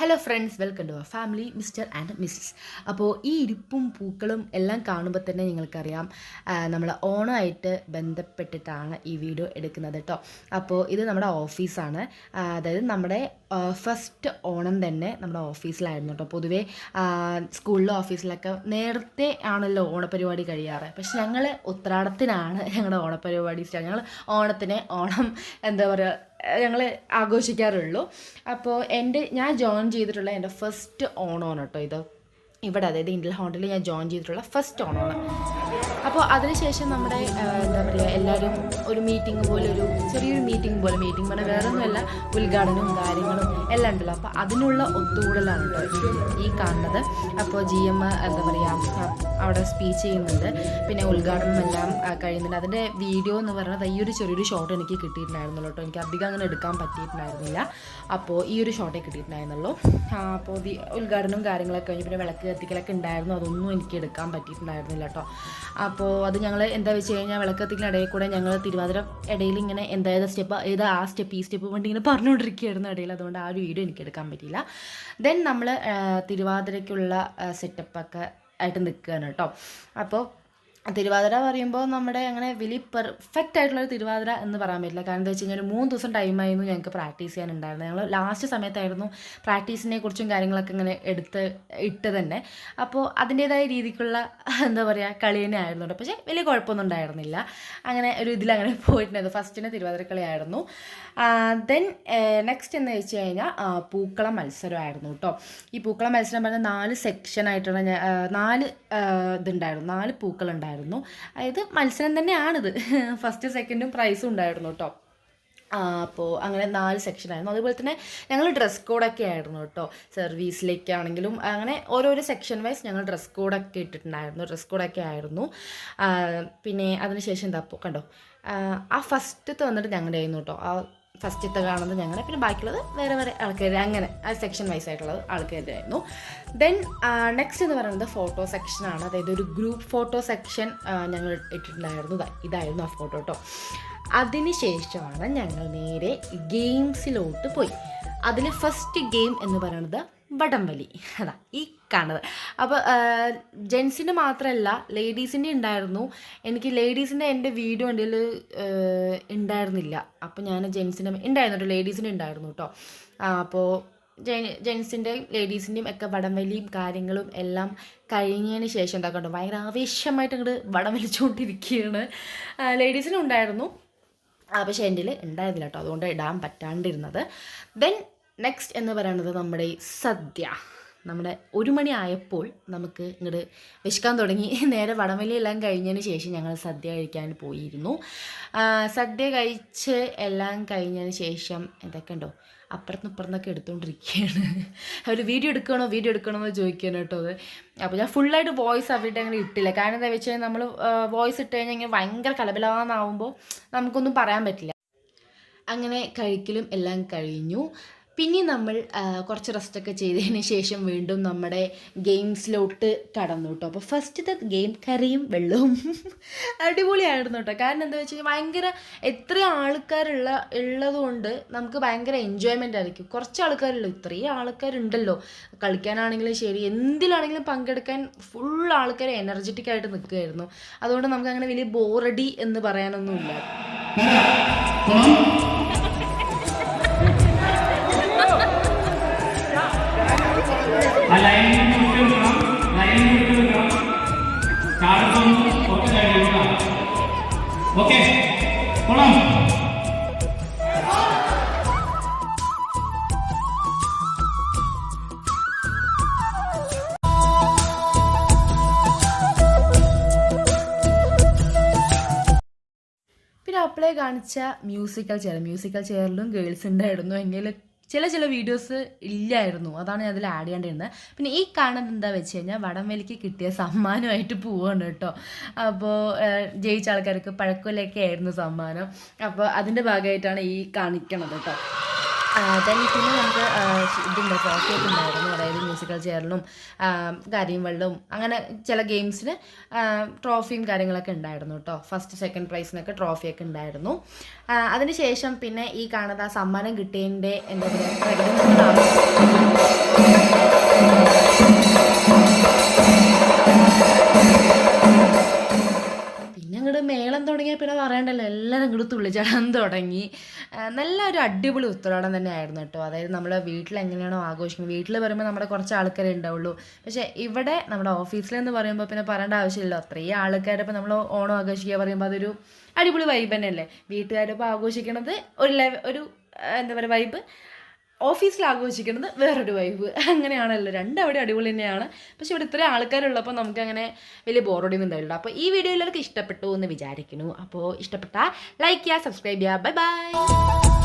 Hello friends, welcome to our family mister and missus. അപ്പോൾ ഈ ഇരിപ്പും പൂക്കളും എല്ലാം കാണുമ്പോൾ തന്നെ നിങ്ങൾക്കറിയാം നമ്മൾ ഓണമായിട്ട് ബന്ധപ്പെട്ടിട്ടാണ് ഈ വീഡിയോ എടുക്കുന്നത് കേട്ടോ. അപ്പോൾ ഇത് നമ്മുടെ ഓഫീസാണ്. അതായത് നമ്മുടെ ഫസ്റ്റ് ഓണം തന്നെ നമ്മുടെ ഓഫീസിലായിരുന്നു കേട്ടോ. പൊതുവേ സ്കൂളിലും ഓഫീസിലൊക്കെ നേരത്തെ ആണല്ലോ ഓണപരിപാടി കഴിയാറ്. പക്ഷെ ഞങ്ങൾ ഉത്രാടത്തിനാണ് ഞങ്ങളുടെ ഓണപരിപാടി സ്റ്റാർട്ട്. ഞങ്ങൾ ഓണം എന്താ പറയുക ഞങ്ങൾ ആഘോഷിക്കാറുള്ളൂ. അപ്പോൾ ഞാൻ ജോയിൻ ചെയ്തിട്ടുള്ള എൻ്റെ ഫസ്റ്റ് ഓണമാണ് കേട്ടോ ഇത്. ഇവിടെ അതായത് ഇന്ത്യൻ ഹോട്ടലിൽ ഞാൻ ജോയിൻ ചെയ്തിട്ടുള്ള ഫസ്റ്റ് ഓണമാണ്. അപ്പോൾ അതിനുശേഷം നമ്മുടെ എന്താ പറയുക എല്ലാവരും ഒരു മീറ്റിംഗ് പോലെ, ഒരു ചെറിയൊരു മീറ്റിംഗ് പറഞ്ഞാൽ വേറെ ഒന്നുമല്ല, ഉദ്ഘാടനവും കാര്യങ്ങളും എല്ലാം ഉണ്ടല്ലോ. അപ്പോൾ അതിനുള്ള ഒത്തുകൂടലാണ് കേട്ടോ ഈ കാണുന്നത്. അപ്പോൾ GM എന്താ പറയുക അവിടെ സ്പീച്ച് ചെയ്യുന്നുണ്ട്, പിന്നെ ഉദ്ഘാടനം എല്ലാം കഴിയുന്നുണ്ട്. അതിൻ്റെ വീഡിയോ എന്ന് പറയുന്നത് ഈ ഒരു ചെറിയൊരു ഷോട്ട് എനിക്ക് കിട്ടിയിട്ടുണ്ടായിരുന്നുള്ളൂ കേട്ടോ. എനിക്ക് അധികം അങ്ങനെ എടുക്കാൻ പറ്റിയിട്ടുണ്ടായിരുന്നില്ല. അപ്പോൾ ഈ ഒരു ഷോട്ടേ കിട്ടിയിട്ടുണ്ടായിരുന്നുള്ളൂ. അപ്പോൾ ഉദ്ഘാടനവും കാര്യങ്ങളൊക്കെ കഴിഞ്ഞ് പിന്നെ വിളക്ക് കത്തിക്കലൊക്കെ ഉണ്ടായിരുന്നു. അതൊന്നും എനിക്ക് എടുക്കാൻ പറ്റിയിട്ടുണ്ടായിരുന്നില്ല കേട്ടോ. അപ്പോൾ അത് ഞങ്ങൾ എന്താ വെച്ച് കഴിഞ്ഞാൽ വിളക്ക് കത്തിക്കൽ ഇടയിൽ കൂടെ ഞങ്ങൾ തിരുവാതിര ഇടയിൽ ഇങ്ങനെ എന്തായത് സ്റ്റെപ്പ് ഏത് ആ സ്റ്റെപ്പ് ഈ സ്റ്റെപ്പ് വേണ്ടി ഇങ്ങനെ പറഞ്ഞുകൊണ്ടിരിക്കുകയായിരുന്നു ഇടയിൽ. അതുകൊണ്ട് ആ ഒരു വീഡിയോ എനിക്ക് എടുക്കാൻ പറ്റിയില്ല. ദെൻ നമ്മൾ തിരുവാതിരയ്ക്കുള്ള സെറ്റപ്പൊക്കെ ആയിട്ട് നിൽക്കുകയാണ് കേട്ടോ. അപ്പോൾ തിരുവാതിര പറയുമ്പോൾ നമ്മുടെ അങ്ങനെ വലിയ പെർഫെക്റ്റ് ആയിട്ടുള്ളൊരു തിരുവാതിര എന്ന് പറയാൻ പറ്റില്ല. കാരണം എന്താ വെച്ച് കഴിഞ്ഞാൽ ഒരു 3 ദിവസം ടൈമായിരുന്നു ഞങ്ങൾക്ക് പ്രാക്ടീസ് ചെയ്യാനുണ്ടായിരുന്നത്. ഞങ്ങൾ ലാസ്റ്റ് സമയത്തായിരുന്നു പ്രാക്ടീസിനെ കുറിച്ചും കാര്യങ്ങളൊക്കെ ഇങ്ങനെ ഇട്ട് തന്നെ. അപ്പോൾ അതിൻ്റേതായ രീതിക്കുള്ള എന്താ പറയുക കളി തന്നെ ആയിരുന്നു കേട്ടോ. പക്ഷേ വലിയ കുഴപ്പമൊന്നും ഉണ്ടായിരുന്നില്ല. അങ്ങനെ ഒരു ഇതിലങ്ങനെ പോയിട്ടുണ്ടായിരുന്നു. ഫസ്റ്റിന് തിരുവാതിരക്കളി ആയിരുന്നു. ദെൻ നെക്സ്റ്റ് എന്ന് വെച്ച് കഴിഞ്ഞാൽ പൂക്കള മത്സരമായിരുന്നു കേട്ടോ. ഈ പൂക്കള മത്സരം പറഞ്ഞാൽ 4 സെക്ഷനായിട്ടുള്ള 4 ഇതുണ്ടായിരുന്നു, 4 പൂക്കളുണ്ടായിരുന്നു. അതായത് മത്സരം തന്നെയാണിത്. ഫസ്റ്റ് സെക്കൻഡും പ്രൈസും ഉണ്ടായിരുന്നു കേട്ടോ. അപ്പോൾ അങ്ങനെ 4 സെക്ഷനായിരുന്നു. അതുപോലെ തന്നെ ഞങ്ങൾ ഡ്രസ് കോഡൊക്കെ ആയിരുന്നു കേട്ടോ. സർവീസിലേക്കാണെങ്കിലും അങ്ങനെ ഓരോരോ സെക്ഷൻ വൈസ് ഞങ്ങൾ ഡ്രസ് കോഡൊക്കെ ഇട്ടിട്ടുണ്ടായിരുന്നു. ഡ്രസ് കോഡൊക്കെ ആയിരുന്നു. പിന്നെ അതിനുശേഷം എന്താ അപ്പോൾ കണ്ടോ ആ ഫസ്റ്റത്തെ വന്നിട്ട് ഞങ്ങളുടെ ആയിരുന്നു കേട്ടോ. ആ ഫസ്റ്റത്തെ കാണുന്നത് ഞങ്ങളുടെ, പിന്നെ ബാക്കിയുള്ളത് വേറെ വേറെ ആൾക്കാർ, അങ്ങനെ ആ സെക്ഷൻ വൈസ് ആയിട്ടുള്ളത് ആൾക്കാരുടെ ആയിരുന്നു. ദെൻ നെക്സ്റ്റ് എന്ന് പറയുന്നത് ഫോട്ടോ സെക്ഷനാണ്. അതായത് ഒരു ഗ്രൂപ്പ് ഫോട്ടോ സെക്ഷൻ ഞങ്ങൾ ഇട്ടിട്ടുണ്ടായിരുന്നു. ഇതായിരുന്നു ആ ഫോട്ടോ കേട്ടോ. അതിന് ശേഷമാണ് ഞങ്ങൾ നേരെ ഗെയിംസിലോട്ട് പോയി. അതിൽ ഫസ്റ്റ് ഗെയിം എന്ന് പറയുന്നത് വടംവലി. അതാ ഈ കാണുന്നത്. അപ്പോൾ ജെൻസിൻ്റെ മാത്രമല്ല ലേഡീസിൻ്റെ ഉണ്ടായിരുന്നു. എനിക്ക് ലേഡീസിൻ്റെ എൻ്റെ വീഡിയോ എൻ്റെ ഉണ്ടായിരുന്നില്ല. അപ്പോൾ ഞാൻ ജെൻസിൻ്റെ ഉണ്ടായിരുന്നു കേട്ടോ, ലേഡീസിൻ്റെ ഉണ്ടായിരുന്നു കേട്ടോ. അപ്പോൾ ജെൻസിൻ്റെയും ലേഡീസിൻ്റെയും ഒക്കെ വടംവലിയും കാര്യങ്ങളും എല്ലാം കഴിഞ്ഞതിന് ശേഷം എന്താക്കണ്ടോ ഭയങ്കര ആവേശമായിട്ട് അങ്ങോട്ട് വടം വലിച്ചുകൊണ്ടിരിക്കുകയാണ്. ലേഡീസിനും ഉണ്ടായിരുന്നു, പക്ഷേ എൻ്റെ ഉണ്ടായിരുന്നില്ല കേട്ടോ. അതുകൊണ്ട് ഇടാൻ പറ്റാണ്ടിരുന്നത്. ദെൻ നെക്സ്റ്റ് എന്ന് പറയുന്നത് നമ്മുടെ ഈ സദ്യ. നമ്മുടെ 1 മണി ആയപ്പോൾ നമുക്ക് ഇങ്ങോട്ട് വിശക്കാൻ തുടങ്ങി. നേരെ വടംവലി എല്ലാം കഴിഞ്ഞതിന് ശേഷം ഞങ്ങൾ സദ്യ കഴിക്കാൻ പോയിരുന്നു. സദ്യ കഴിച്ച് എല്ലാം കഴിഞ്ഞതിന് ശേഷം എന്തൊക്കെ ഉണ്ടോ അപ്പുറത്തുനിന്നൊക്കെ എടുത്തുകൊണ്ടിരിക്കുകയാണ്. അവർ വീഡിയോ എടുക്കണോ എന്ന് ചോദിക്കണം കേട്ടോ അത്. അപ്പോൾ ഞാൻ ഫുള്ളായിട്ട് വോയിസ് അവിടെ അങ്ങനെ ഇട്ടില്ല. കാരണം എന്താ വെച്ച് കഴിഞ്ഞാൽ നമ്മൾ വോയിസ് ഇട്ട് കഴിഞ്ഞാൽ ഇങ്ങനെ ഭയങ്കര കലബലാന്നാവുമ്പോൾ നമുക്കൊന്നും പറയാൻ പറ്റില്ല. അങ്ങനെ കഴിക്കലും എല്ലാം കഴിഞ്ഞു. പിന്നെ നമ്മൾ കുറച്ച് റെസ്റ്റൊക്കെ ചെയ്തതിന് ശേഷം വീണ്ടും നമ്മുടെ ഗെയിംസിലോട്ട് കടന്നു കേട്ടോ. അപ്പോൾ ഫസ്റ്റത്തെ ഗെയിം കറിയും വെള്ളവും അടിപൊളിയായിരുന്നു കേട്ടോ. കാരണം എന്താ വെച്ച് കഴിഞ്ഞാൽ ഭയങ്കര എത്ര ഉള്ളതുകൊണ്ട് നമുക്ക് ഭയങ്കര എൻജോയ്മെൻ്റ് ആയിരിക്കും. കുറച്ച് ആൾക്കാരുള്ളൂ, ഇത്രയും ആൾക്കാരുണ്ടല്ലോ, കളിക്കാനാണെങ്കിലും ശരി എന്തിലാണെങ്കിലും പങ്കെടുക്കാൻ ഫുൾ ആൾക്കാർ എനർജറ്റിക് ആയിട്ട് നിൽക്കുമായിരുന്നു. അതുകൊണ്ട് നമുക്ക് അങ്ങനെ വലിയ ബോറടി എന്ന് പറയാനൊന്നുമില്ല. പിന്നെ അപ്ലൈ കാണിച്ച മ്യൂസിക്കൽ ചെയറിലും ഗേൾസ് ഉണ്ടായിരുന്നു. എങ്കിൽ ചില വീഡിയോസ് ഇല്ലായിരുന്നു. അതാണ് ഞാൻ അതിൽ ആഡ് ചെയ്യേണ്ടിയിരുന്നത്. പിന്നെ ഈ കാണുന്നത് എന്താ വെച്ച് കഴിഞ്ഞാൽ വടംവലിക്ക് കിട്ടിയ സമ്മാനമായിട്ട് പോവാണ് കേട്ടോ. അപ്പോൾ ജയിച്ച ആൾക്കാർക്ക് പഴക്കൊലയൊക്കെ ആയിരുന്നു സമ്മാനം. അപ്പോൾ അതിൻ്റെ ഭാഗമായിട്ടാണ് ഈ കാണിക്കണത് കേട്ടോ. പിന്നെ നമുക്ക് ഇതിൻ്റെ ട്രോഫിയൊക്കെ ഉണ്ടായിരുന്നു. അതായത് മ്യൂസിക്കൽ ചെയറിലും കരിയും വെള്ളവും അങ്ങനെ ചില ഗെയിംസിന് ട്രോഫിയും കാര്യങ്ങളൊക്കെ ഉണ്ടായിരുന്നു കേട്ടോ. ഫസ്റ്റ് സെക്കൻഡ് പ്രൈസിനൊക്കെ ട്രോഫിയൊക്കെ ഉണ്ടായിരുന്നു. അതിന് ശേഷം പിന്നെ ഈ കാണുന്ന സമ്മാനം കിട്ടിയതിൻ്റെ എന്താ പറയുക പ്രകടനങ്ങളാണ്. തുടങ്ങി. നല്ലൊരു അടിപൊളി ഉത്രാടം തന്നെ ആയിരുന്നു കേട്ടോ. അതായത് നമ്മൾ വീട്ടിൽ എങ്ങനെയാണോ ആഘോഷിക്കുന്നത്, വീട്ടിൽ പറയുമ്പോൾ നമ്മുടെ കുറച്ച് ആൾക്കാരേ ഉണ്ടാവുള്ളൂ. പക്ഷേ ഇവിടെ നമ്മുടെ ഓഫീസിലെന്ന് പറയുമ്പോൾ പിന്നെ പറയേണ്ട ആവശ്യമില്ലല്ലോ, അത്രയും ആൾക്കാരപ്പോൾ നമ്മൾ ഓണം ആഘോഷിക്കുക പറയുമ്പോൾ അതൊരു അടിപൊളി വൈബ് തന്നെയല്ലേ. വീട്ടുകാരപ്പോൾ ആഘോഷിക്കണത് ഒരു എന്താ പറയുക വൈബ്, ഓഫീസിൽ ആഘോഷിക്കുന്നത് വേറൊരു വൈബ്, അങ്ങനെയാണല്ലോ. രണ്ടും അവിടെ അടിപൊളി തന്നെയാണ്. പക്ഷെ ഇവിടെ ഇത്രയും ആൾക്കാരുള്ളപ്പോൾ നമുക്കങ്ങനെ വലിയ ബോറടിയൊന്നും ഉണ്ടാവില്ല. അപ്പോൾ ഈ വീഡിയോ എല്ലാവർക്കും ഇഷ്ടപ്പെട്ടു എന്ന് വിചാരിക്കുന്നു. അപ്പോൾ ഇഷ്ടപ്പെട്ടാൽ ലൈക്ക് ചെയ്യുക, സബ്സ്ക്രൈബ് ചെയ്യുക. Bye bye.